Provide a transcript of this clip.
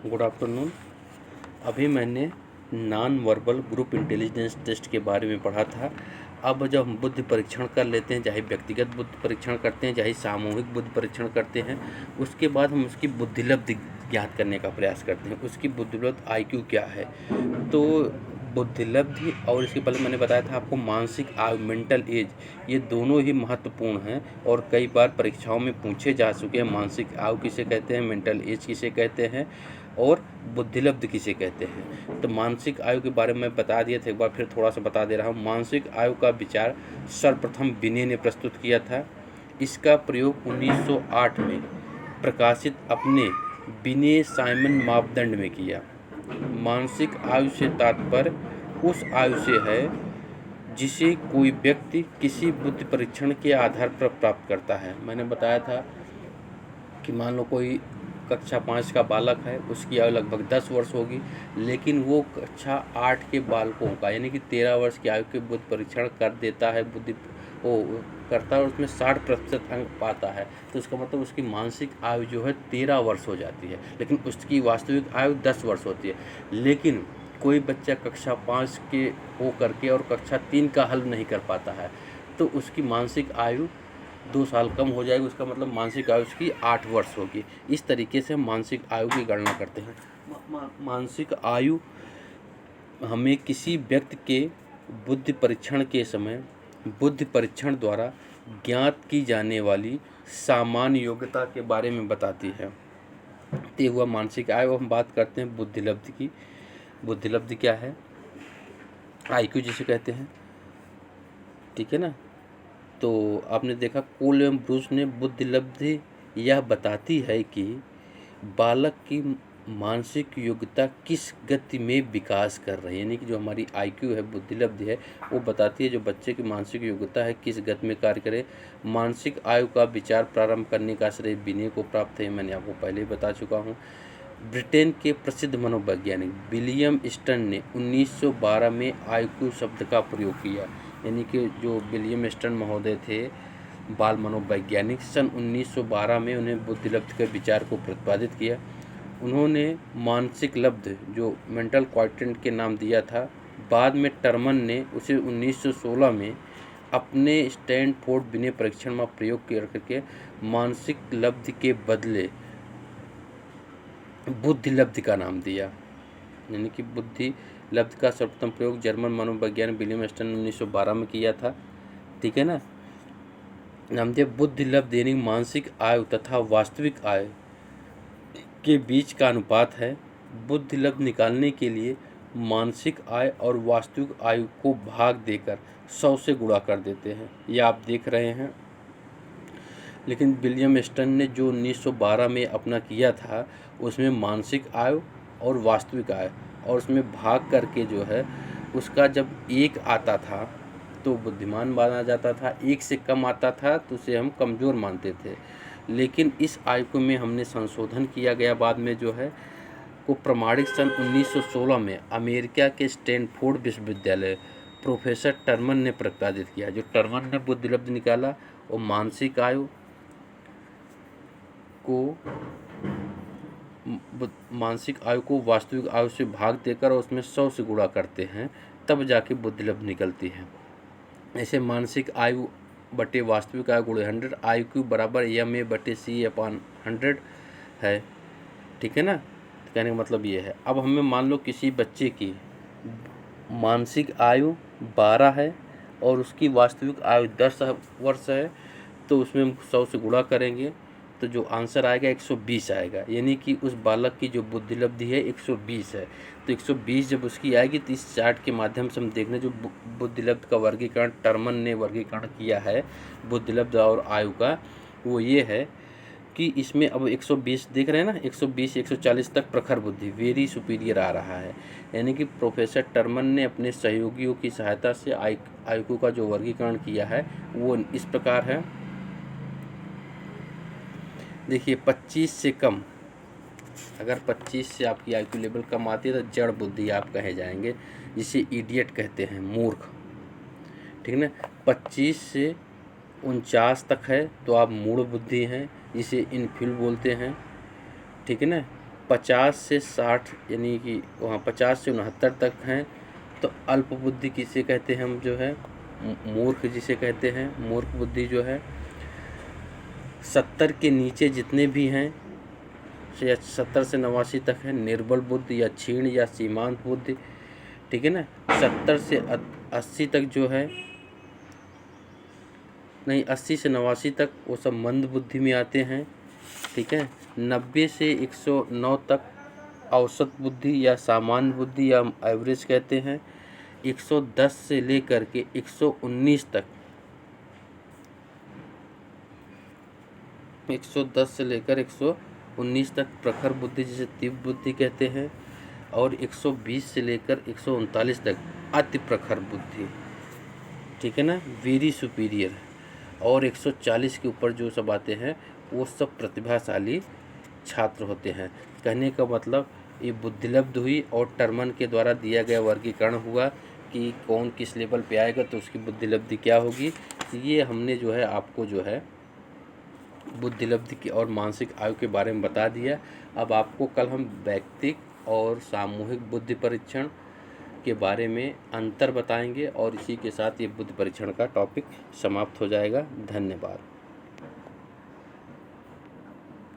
Good afternoon. अभी मैंने non verbal group intelligence test के बारे में पढ़ा था। अब जब हम बुद्धि परीक्षण कर लेते हैं, चाहे व्यक्तिगत बुद्धि परीक्षण करते हैं, चाहे सामूहिक बुद्धि परीक्षण करते हैं, उसके बाद हम उसकी बुद्धिलब्धि ज्ञात करने का प्रयास करते हैं। उसकी बुद्धिलब्ध आईक्यू क्या है। तो बुद्धिलब्धि और इसके पहले मैंने बताया था आपको मानसिक आयु, मेंटल एज, ये दोनों ही महत्वपूर्ण हैं और कई बार परीक्षाओं में पूछे जा चुके हैं। मानसिक आयु किसे कहते हैं, मेंटल एज किसे कहते हैं और बुद्धिलब्धि किसे कहते हैं। तो मानसिक आयु के बारे में बता दिया था, एक बार फिर थोड़ा सा बता दे रहा हूँ। मानसिक आयु का विचार सर्वप्रथम बिने ने प्रस्तुत किया था। इसका प्रयोग 1908 में प्रकाशित अपने बिने साइमन मापदंड में किया। मानसिक आयु से तात्पर्य उस आयु से है जिसे कोई व्यक्ति किसी बुद्धि परीक्षण के आधार पर प्राप्त करता है। मैंने बताया था कि मान लो कोई कक्षा 5 का बालक है, उसकी आयु लगभग 10 वर्ष होगी, लेकिन वो कक्षा 8 के बालकों का यानी कि 13 वर्ष की आयु के बुद्धि परीक्षण कर देता है, बुद्धि वो करता है और उसमें 60% अंक पाता है, तो उसका मतलब उसकी मानसिक आयु जो है 13 वर्ष हो जाती है, लेकिन उसकी वास्तविक आयु 10 वर्ष होती है। लेकिन कोई बच्चा कक्षा 5 के हो करके और कक्षा 3 का हल नहीं कर पाता है, तो उसकी मानसिक आयु 2 साल कम हो जाएगी। उसका मतलब मानसिक आयु उसकी 8 वर्ष होगी। इस तरीके से हम मानसिक आयु की गणना करते हैं। मानसिक आयु हमें किसी व्यक्ति के बुद्धि परीक्षण के समय बुद्धि परीक्षण द्वारा ज्ञात की जाने वाली सामान्य योग्यता के बारे में बताती है। ये हुआ मानसिक आयु। हम बात करते हैं बुद्धिलब्धि की। बुद्धिलब्धि क्या है? आईक्यू जिसे कहते हैं, ठीक है ना। तो आपने देखा कोल एवं ब्रूस ने बुद्धिलब्धि यह बताती है कि बालक की मानसिक योग्यता किस गति में विकास कर रही है, यानी कि जो हमारी आईक्यू है, बुद्धिलब्धि है, वो बताती है जो बच्चे की मानसिक योग्यता है किस गति में कार्य करे। मानसिक आयु का विचार प्रारंभ करने का श्रेय बिने को प्राप्त है, मैंने आपको पहले ही बता चुका हूँ। ब्रिटेन के प्रसिद्ध मनोवैज्ञानिक विलियम स्टर्न ने 1912 में आईक्यू शब्द का प्रयोग किया, यानी कि जो विलियम स्टर्न महोदय थे बाल मनोवैज्ञानिक, सन 1912 में उन्हें बुद्धिलब्धि के विचार को प्रतिपादित किया। उन्होंने मानसिक लब्ध जो मेंटल क्वांटिटेंट के नाम दिया था। बाद में टर्मन ने उसे 1916 में अपने स्टैनफोर्ड बिने परीक्षण में प्रयोग करके मानसिक लब्धि के बदले बुद्धिलब्धि का नाम दिया, यानी कि बुद्धिलब्धि का सर्वप्रथम प्रयोग जर्मन मनोवैज्ञानिक विलियम स्टर्न ने 1912 में किया था, ठीक है ना। नाम दिया बुद्धिलब्धि, यानी मानसिक आयु तथा वास्तविक आयु के बीच का अनुपात है। बुद्धिलब्धि निकालने के लिए मानसिक आयु और वास्तविक आयु को भाग देकर 100 से गुणा कर देते हैं, यह आप देख रहे हैं। लेकिन विलियम स्टर्न ने जो 1912 में अपना किया था उसमें मानसिक आयु और वास्तविक आयु और उसमें भाग करके जो है उसका जब 1 आता था तो बुद्धिमान माना जाता था, 1 से कम आता था तो उसे हम कमज़ोर मानते थे। लेकिन इस आयु में हमने संशोधन किया गया बाद में जो है को प्रमाणिक सन 1916 में अमेरिका के स्टैनफोर्ड विश्वविद्यालय प्रोफेसर टर्मन ने प्रतिपादित किया। जो टर्मन ने बुद्धिलब्धि निकाला और मानसिक आयु को वास्तविक आयु से भाग देकर और उसमें 100 से गुणा करते हैं, तब जाके बुद्धिलब्धि निकलती है। ऐसे मानसिक आयु बटे वास्तविक आयु गुणे 100, IQ बराबर MA/C/100 है, ठीक है ना। तो कहने का मतलब ये है। अब हमें मान लो किसी बच्चे की मानसिक आयु 12 है और उसकी वास्तविक आयु 10 वर्ष है, तो उसमें हम 100 से गुणा करेंगे तो जो आंसर आएगा 120 आएगा, यानी कि उस बालक की जो बुद्धिलब्धि है 120 है। तो 120 जब उसकी आएगी तो इस चार्ट के माध्यम से हम देखने जो बुद्धिलब्धि का वर्गीकरण टर्मन ने वर्गीकरण किया है बुद्धिलब्धि और आयु का, वो ये है कि इसमें अब 120 देख रहे हैं ना, 120 140 तक प्रखर बुद्धि वेरी सुपीरियर आ रहा है। यानी कि प्रोफेसर टर्मन ने अपने सहयोगियों की सहायता से आयु का जो वर्गीकरण किया है वो इस प्रकार है। देखिए 25 से कम, अगर 25 से आपकी आईक्यू लेवल कम आती है तो जड़ बुद्धि आप कहे जाएंगे, जिसे इडियट कहते हैं, मूर्ख, ठीक है ना। 25 से 49 तक है तो आप मूढ़ बुद्धि हैं, जिसे इनफिल बोलते हैं, ठीक है ना। 50 से 60 यानी कि वहाँ 50 से 69 तक हैं तो अल्प बुद्धि किसे कहते हैं हम जो है मूर्ख जिसे कहते हैं मूर्ख बुद्धि जो है। 70 के नीचे जितने भी हैं या 70 से 89 तक है निर्बल बुद्धि या क्षीण या सीमांत बुद्धि, ठीक है ना। 70 से 80 तक जो है नहीं 80 से 89 तक वो सब मंद बुद्धि में आते हैं, ठीक है। 90 से 109 तक औसत बुद्धि या सामान्य बुद्धि या एवरेज कहते हैं। 110 से लेकर के 119 तक 110 से लेकर 119 तक प्रखर बुद्धि जिसे तीव्र बुद्धि कहते हैं। और 120 से लेकर 139 तक अति प्रखर बुद्धि, ठीक है ना, वेरी सुपीरियर। और 140 के ऊपर जो सब आते हैं वो सब प्रतिभाशाली छात्र होते हैं। कहने का मतलब ये बुद्धिलब्ध हुई और टर्मन के द्वारा दिया गया वर्गीकरण हुआ कि कौन किस लेवल पे आएगा तो उसकी बुद्धिलब्धि क्या होगी। ये हमने जो है आपको जो है बुद्धिलब्धि की और मानसिक आयु के बारे में बता दिया। अब आपको कल हम व्यक्तिक और सामूहिक बुद्धि परीक्षण के बारे में अंतर बताएंगे और इसी के साथ ये बुद्धि परीक्षण का टॉपिक समाप्त हो जाएगा। धन्यवाद।